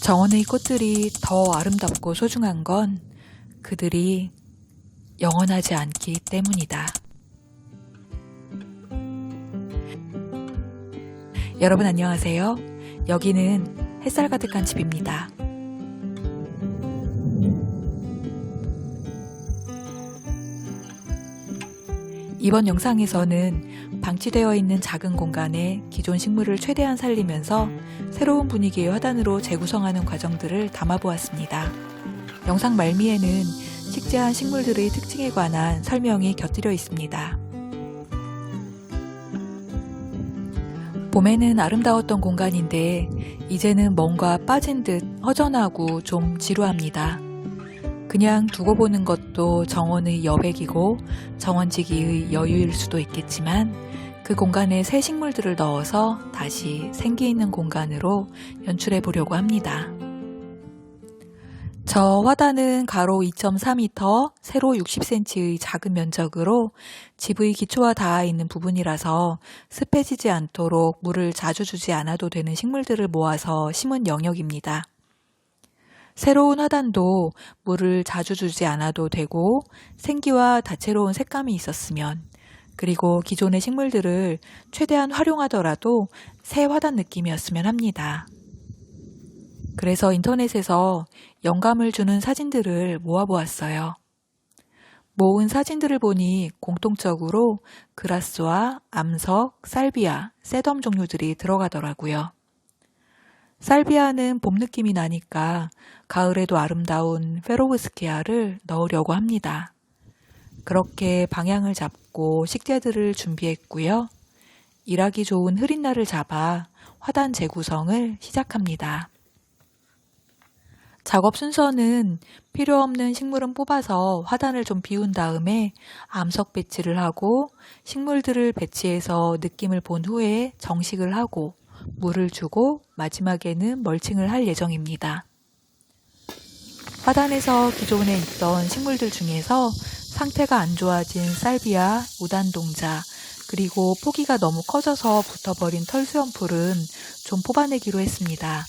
정원의 꽃들이 더 아름답고 소중한 건 그들이 영원하지 않기 때문이다. 여러분 안녕하세요. 여기는 햇살 가득한 집입니다. 이번 영상에서는 방치되어 있는 작은 공간에 기존 식물을 최대한 살리면서 새로운 분위기의 화단으로 재구성하는 과정들을 담아보았습니다. 영상 말미에는 식재한 식물들의 특징에 관한 설명이 곁들여 있습니다. 봄에는 아름다웠던 공간인데 이제는 뭔가 빠진 듯 허전하고 좀 지루합니다. 그냥 두고 보는 것도 정원의 여백이고 정원지기의 여유일 수도 있겠지만 그 공간에 새 식물들을 넣어서 다시 생기 있는 공간으로 연출해 보려고 합니다. 저 화단은 가로 2.4m, 세로 60cm의 작은 면적으로 집의 기초와 닿아 있는 부분이라서 습해지지 않도록 물을 자주 주지 않아도 되는 식물들을 모아서 심은 영역입니다. 새로운 화단도 물을 자주 주지 않아도 되고 생기와 다채로운 색감이 있었으면, 그리고 기존의 식물들을 최대한 활용하더라도 새 화단 느낌이었으면 합니다. 그래서 인터넷에서 영감을 주는 사진들을 모아보았어요. 모은 사진들을 보니 공통적으로 그라스와 암석, 살비아, 세덤 종류들이 들어가더라고요. 살비아는 봄 느낌이 나니까 가을에도 아름다운 페로브스키아를 넣으려고 합니다. 그렇게 방향을 잡고 식재들을 준비했고요. 일하기 좋은 흐린 날을 잡아 화단 재구성을 시작합니다. 작업 순서는 필요 없는 식물은 뽑아서 화단을 좀 비운 다음에 암석 배치를 하고 식물들을 배치해서 느낌을 본 후에 정식을 하고 물을 주고 마지막에는 멀칭을 할 예정입니다. 화단에서 기존에 있던 식물들 중에서 상태가 안 좋아진 살비아, 우단동자, 그리고 포기가 너무 커져서 붙어버린 털수염풀은 좀 뽑아내기로 했습니다.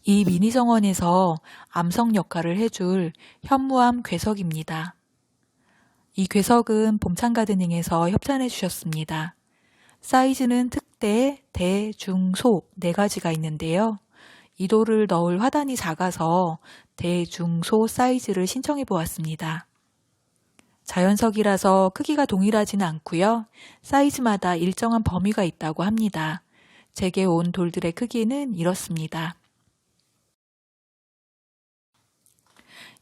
이 미니 정원에서 암석 역할을 해줄 현무암 괴석입니다. 이 괴석은 봄찬 가드닝에서 협찬해 주셨습니다. 사이즈는 특대, 대, 중, 소 4가지가 있는데요. 이 돌을 넣을 화단이 작아서 대, 중, 소 사이즈를 신청해 보았습니다. 자연석이라서 크기가 동일하지는 않고요. 사이즈마다 일정한 범위가 있다고 합니다. 제게 온 돌들의 크기는 이렇습니다.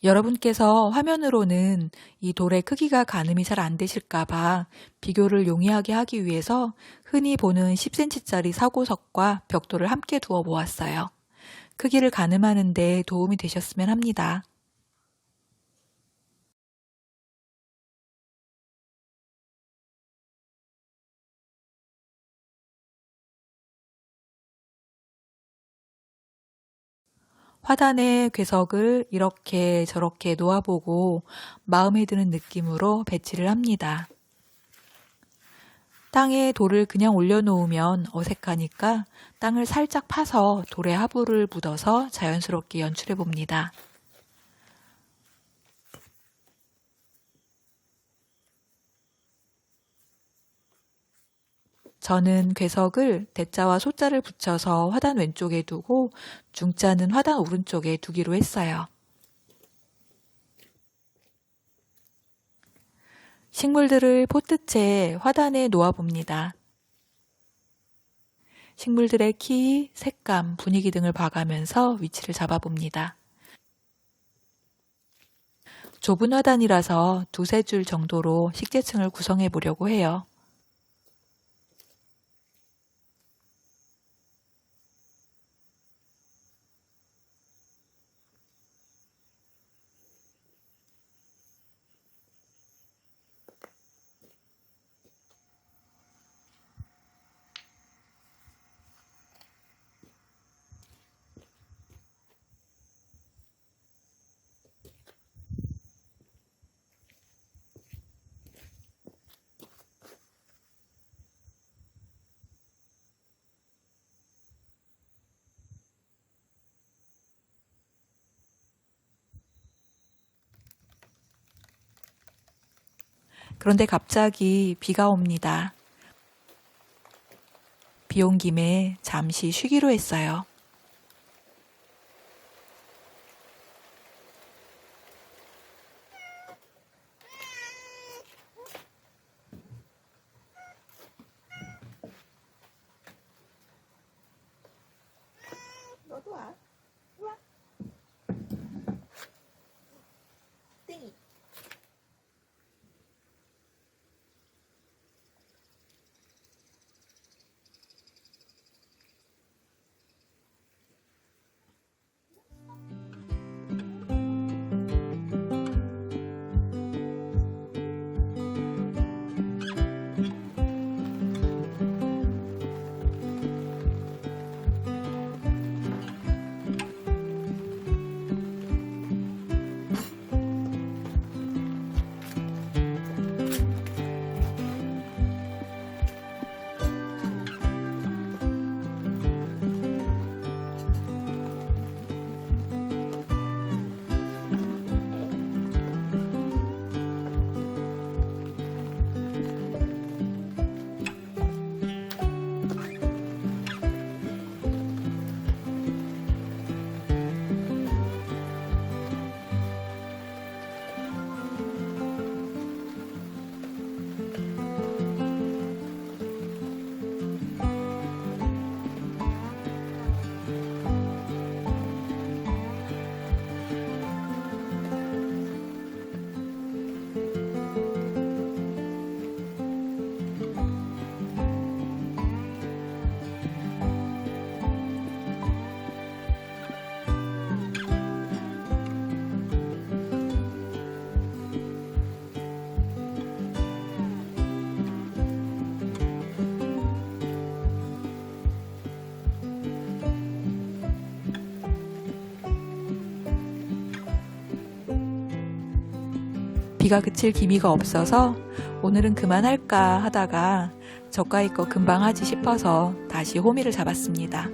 여러분께서 화면으로는 이 돌의 크기가 가늠이 잘 안 되실까봐 비교를 용이하게 하기 위해서 흔히 보는 10cm짜리 사고석과 벽돌을 함께 두어 보았어요. 크기를 가늠하는 데 도움이 되셨으면 합니다. 화단에 괴석을 이렇게 저렇게 놓아보고 마음에 드는 느낌으로 배치를 합니다. 땅에 돌을 그냥 올려놓으면 어색하니까 땅을 살짝 파서 돌에 하부를 묻어서 자연스럽게 연출해 봅니다. 저는 괴석을 대자와 소자를 붙여서 화단 왼쪽에 두고 중자는 화단 오른쪽에 두기로 했어요. 식물들을 포트채 화단에 놓아봅니다. 식물들의 키, 색감, 분위기 등을 봐가면서 위치를 잡아봅니다. 좁은 화단이라서 2-3줄 정도로 식재층을 구성해 보려고 해요. 그런데 갑자기 비가 옵니다. 비 온 김에 잠시 쉬기로 했어요. 너도 와. 와. 땡이. 비가 그칠 기미가 없어서 오늘은 그만할까 하다가 저가이 거 금방 하지 싶어서 다시 호미를 잡았습니다.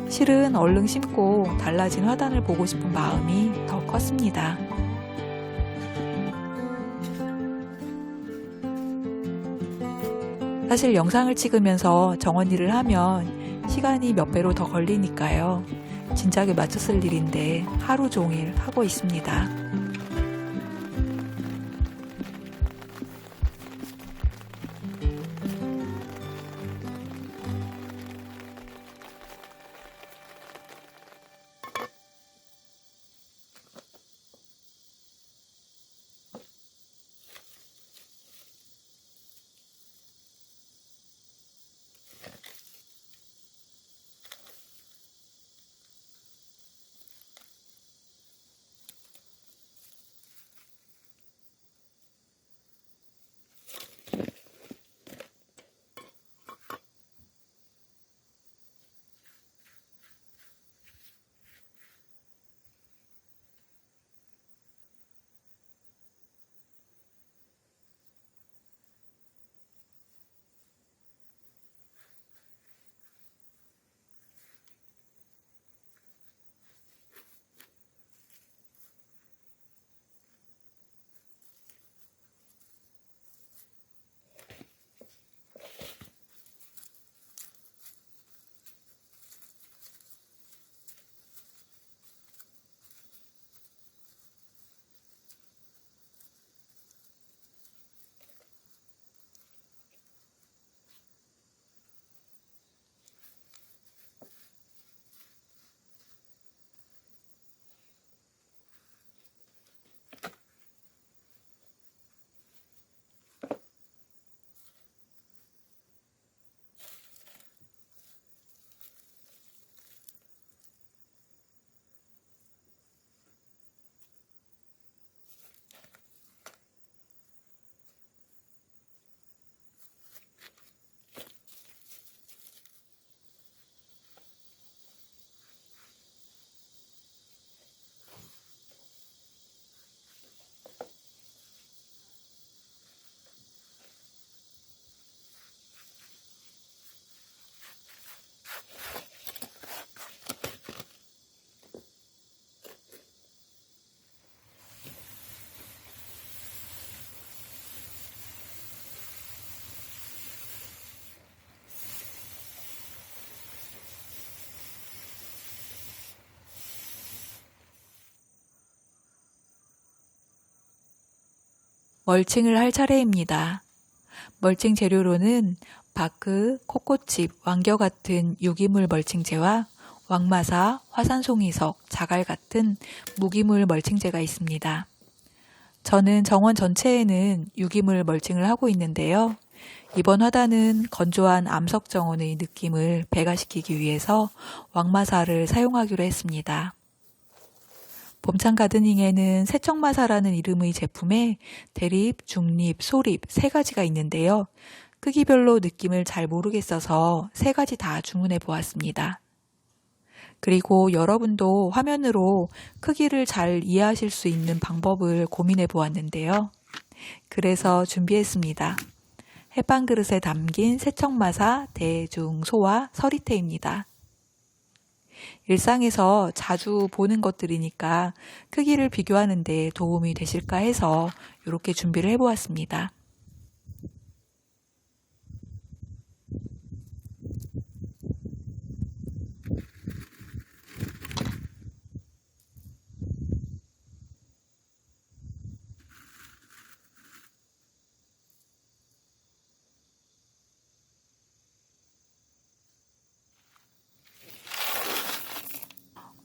실은 얼른 심고 달라진 화단을 보고 싶은 마음이 더 컸습니다. 사실 영상을 찍으면서 정원일을 하면 시간이 몇 배로 더 걸리니까요. 진작에 마쳤을 일인데 하루 종일 하고 있습니다. 멀칭을 할 차례입니다. 멀칭 재료로는 바크, 코코칩, 왕겨 같은 유기물 멀칭제와 왕마사, 화산송이석, 자갈 같은 무기물 멀칭제가 있습니다. 저는 정원 전체에는 유기물 멀칭을 하고 있는데요. 이번 화단은 건조한 암석 정원의 느낌을 배가시키기 위해서 왕마사를 사용하기로 했습니다. 봄찬 가드닝에는 세척마사라는 이름의 제품에 대립, 중립, 소립 세 가지가 있는데요. 크기별로 느낌을 잘 모르겠어서 세 가지 다 주문해 보았습니다. 그리고 여러분도 화면으로 크기를 잘 이해하실 수 있는 방법을 고민해 보았는데요. 그래서 준비했습니다. 햇반 그릇에 담긴 세척마사 대중소와 서리태입니다. 일상에서 자주 보는 것들이니까 크기를 비교하는 데 도움이 되실까 해서 이렇게 준비를 해보았습니다.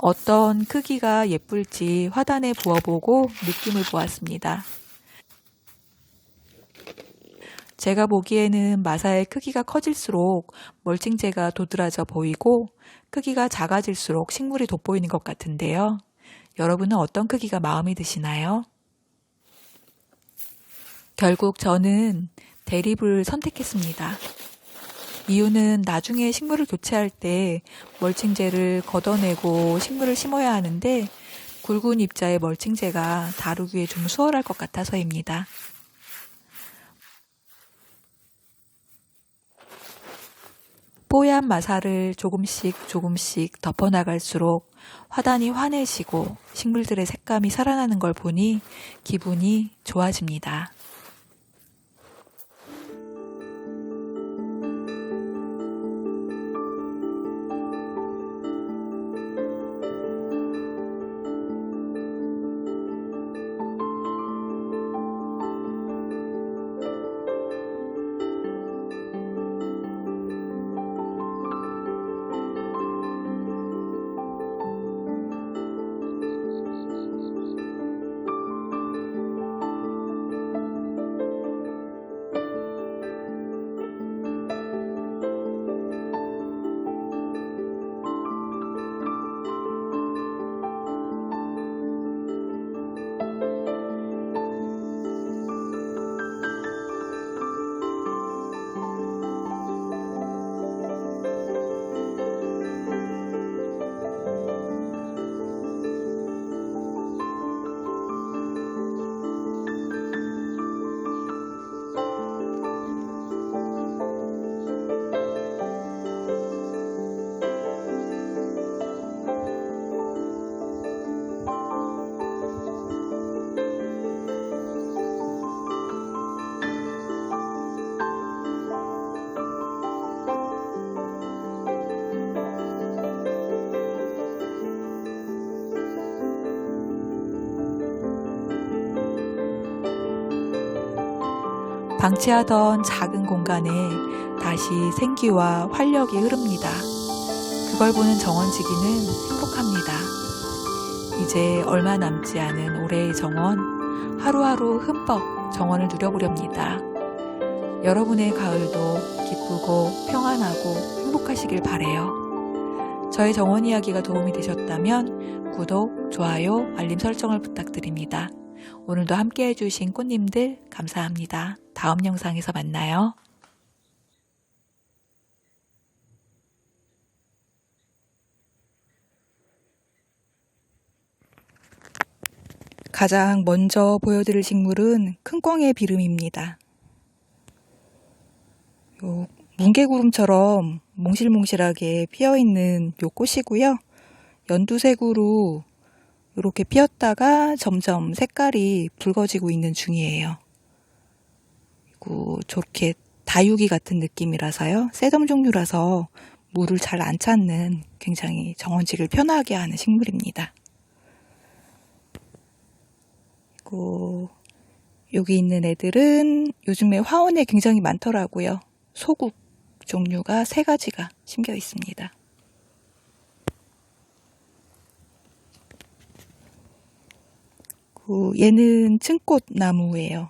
어떤 크기가 예쁠지 화단에 부어보고 느낌을 보았습니다. 제가 보기에는 마사의 크기가 커질수록 멀칭제가 도드라져 보이고 크기가 작아질수록 식물이 돋보이는 것 같은데요. 여러분은 어떤 크기가 마음에 드시나요? 결국 저는 대립을 선택했습니다. 이유는 나중에 식물을 교체할 때 멀칭제를 걷어내고 식물을 심어야 하는데 굵은 입자의 멀칭제가 다루기에 좀 수월할 것 같아서입니다. 뽀얀 마사를 조금씩 덮어나갈수록 화단이 환해지고 식물들의 색감이 살아나는 걸 보니 기분이 좋아집니다. 방치하던 작은 공간에 다시 생기와 활력이 흐릅니다. 그걸 보는 정원지기는 행복합니다. 이제 얼마 남지 않은 올해의 정원, 하루하루 흠뻑 정원을 누려보렵니다. 여러분의 가을도 기쁘고 평안하고 행복하시길 바래요. 저의 정원 이야기가 도움이 되셨다면 구독, 좋아요, 알림 설정을 부탁드립니다. 오늘도 함께 해주신 꽃님들 감사합니다. 다음 영상에서 만나요. 가장 먼저 보여드릴 식물은 큰꽁의 비름입니다. 요 뭉게구름처럼 몽실몽실하게 피어있는 요 꽃이고요. 연두색으로 이렇게 피었다가 점점 색깔이 붉어지고 있는 중이에요. 그리고 저렇게 다육이 같은 느낌이라서요. 새덤 종류라서 물을 잘 안 찾는 굉장히 정원직을 편하게 하는 식물입니다. 그리고 여기 있는 애들은 요즘에 화원에 굉장히 많더라고요. 소국 종류가 3가지가 심겨 있습니다. 얘는 층꽃나무예요.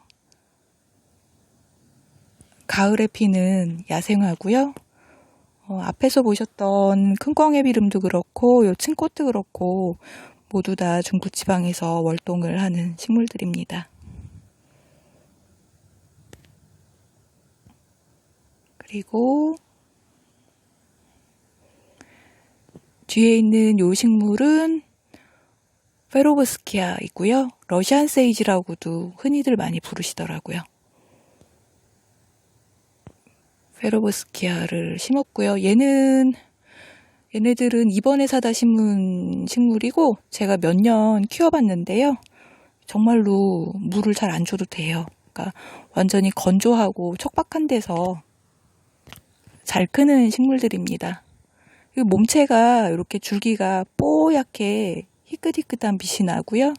가을에 피는 야생화고요. 앞에서 보셨던 큰광애비름도 그렇고 요 층꽃도 그렇고 모두 다 중부지방에서 월동을 하는 식물들입니다. 그리고 뒤에 있는 요 식물은 페로브스키아 있고요. 러시안 세이지라고도 흔히들 많이 부르시더라고요. 페로브스키아를 심었고요. 얘네들은 이번에 사다 심은 식물이고 제가 몇 년 키워봤는데요. 정말로 물을 잘 안 줘도 돼요. 그러니까 완전히 건조하고 척박한 데서 잘 크는 식물들입니다. 그리고 몸체가 이렇게 줄기가 뽀얗게 희끗희끗한 빛이 나고요.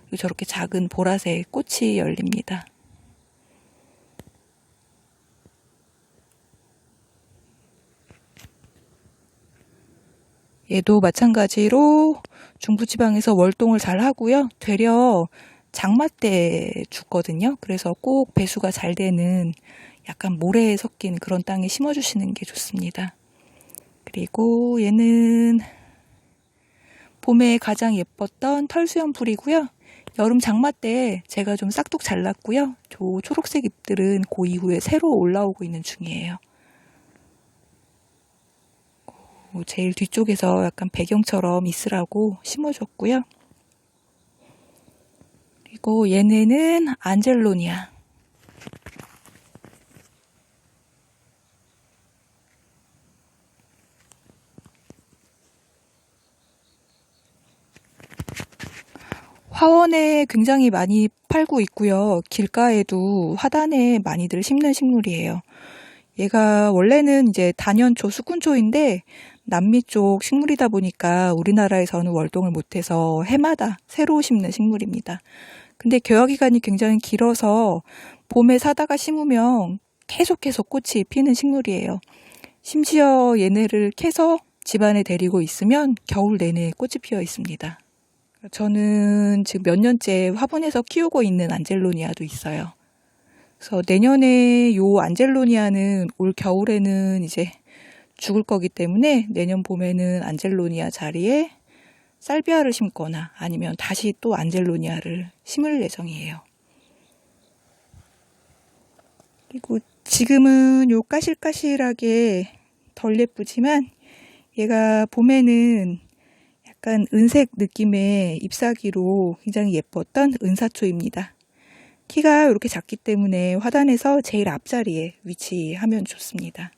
그리고 저렇게 작은 보라색 꽃이 열립니다. 얘도 마찬가지로 중부지방에서 월동을 잘 하고요. 되려 장마 때 죽거든요. 그래서 꼭 배수가 잘 되는 약간 모래에 섞인 그런 땅에 심어주시는 게 좋습니다. 그리고 얘는 봄에 가장 예뻤던 털수염풀이고요. 여름 장마 때 제가 좀 싹둑 잘랐고요. 저 초록색 잎들은 그 이후에 새로 올라오고 있는 중이에요. 제일 뒤쪽에서 약간 배경처럼 있으라고 심어줬고요. 그리고 얘네는 안젤로니아. 화원에 굉장히 많이 팔고 있고요. 길가에도 화단에 많이들 심는 식물이에요. 얘가 원래는 이제 단연초, 수꾼초인데 남미 쪽 식물이다 보니까 우리나라에서는 월동을 못해서 해마다 새로 심는 식물입니다. 근데 개화 기간이 굉장히 길어서 봄에 사다가 심으면 계속해서 꽃이 피는 식물이에요. 심지어 얘네를 캐서 집안에 데리고 있으면 겨울 내내 꽃이 피어 있습니다. 저는 지금 몇 년째 화분에서 키우고 있는 안젤로니아도 있어요. 그래서 내년에 요 안젤로니아는 올 겨울에는 이제 죽을 거기 때문에 내년 봄에는 안젤로니아 자리에 살비아를 심거나 아니면 다시 또 안젤로니아를 심을 예정이에요. 그리고 지금은 요 까실까실하게 덜 예쁘지만 얘가 봄에는 약간 은색 느낌의 잎사귀로 굉장히 예뻤던 은사초입니다. 키가 이렇게 작기 때문에 화단에서 제일 앞자리에 위치하면 좋습니다.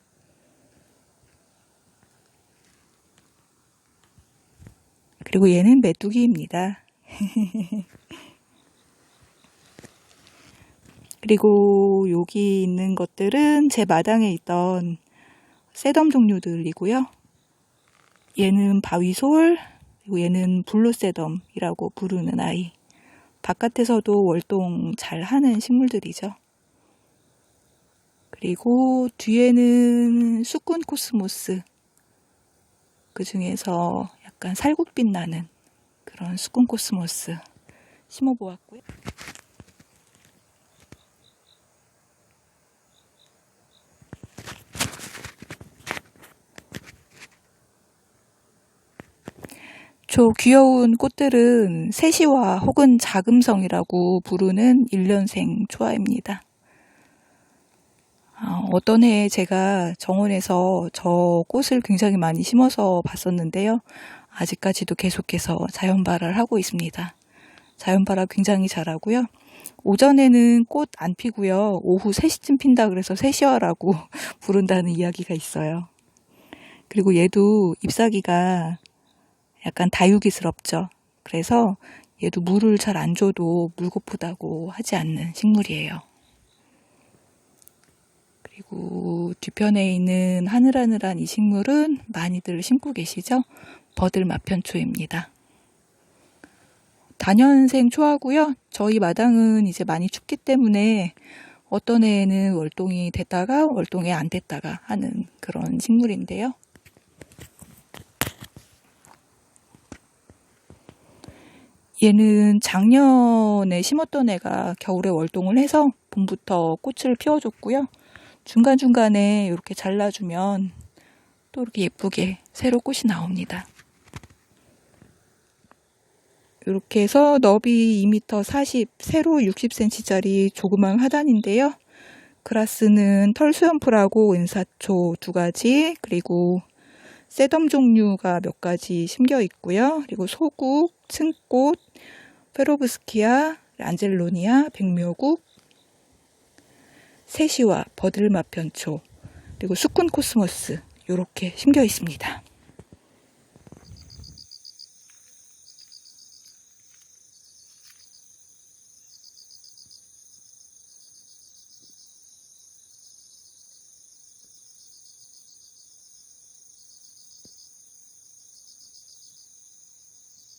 그리고 얘는 메뚜기입니다. 그리고 여기 있는 것들은 제 마당에 있던 새덤 종류들이고요. 얘는 바위솔, 그리고 얘는 블루새덤이라고 부르는 아이. 바깥에서도 월동 잘 하는 식물들이죠. 그리고 뒤에는 수꾼 코스모스. 그 중에서 약간 살구빛 나는 그런 수꾼 코스모스 심어보았고요. 저 귀여운 꽃들은 세시화 혹은 자금성이라고 부르는 1년생 초아입니다. 어떤 해에 제가 정원에서 저 꽃을 굉장히 많이 심어서 봤었는데요. 아직까지도 계속해서 자연발화를 하고 있습니다. 자연발화 굉장히 잘하고요. 오전에는 꽃 안 피고요. 오후 3시쯤 핀다 그래서 세시화라고 부른다는 이야기가 있어요. 그리고 얘도 잎사귀가 약간 다육이스럽죠. 그래서 얘도 물을 잘 안 줘도 물고프다고 하지 않는 식물이에요. 그리고 뒤편에 있는 하늘하늘한 이 식물은 많이들 심고 계시죠? 버들마편초입니다. 4년생 초하고요. 저희 마당은 이제 많이 춥기 때문에 어떤 해에는 월동이 됐다가 월동이 안 됐다가 하는 그런 식물인데요. 얘는 작년에 심었던 애가 겨울에 월동을 해서 봄부터 꽃을 피워줬고요. 중간중간에 이렇게 잘라주면 또 이렇게 예쁘게 새로 꽃이 나옵니다. 이렇게 해서 너비 2m 40, 세로 60cm짜리 조그만 화단인데요. 그라스는 털수염풀하고 은사초 2가지, 그리고 새덤 종류가 몇 가지 심겨 있고요. 그리고 소국, 층꽃, 페로브스키아, 안젤로니아, 백묘국, 세시와, 버들마편초, 그리고 수쿤 코스모스 이렇게 심겨 있습니다.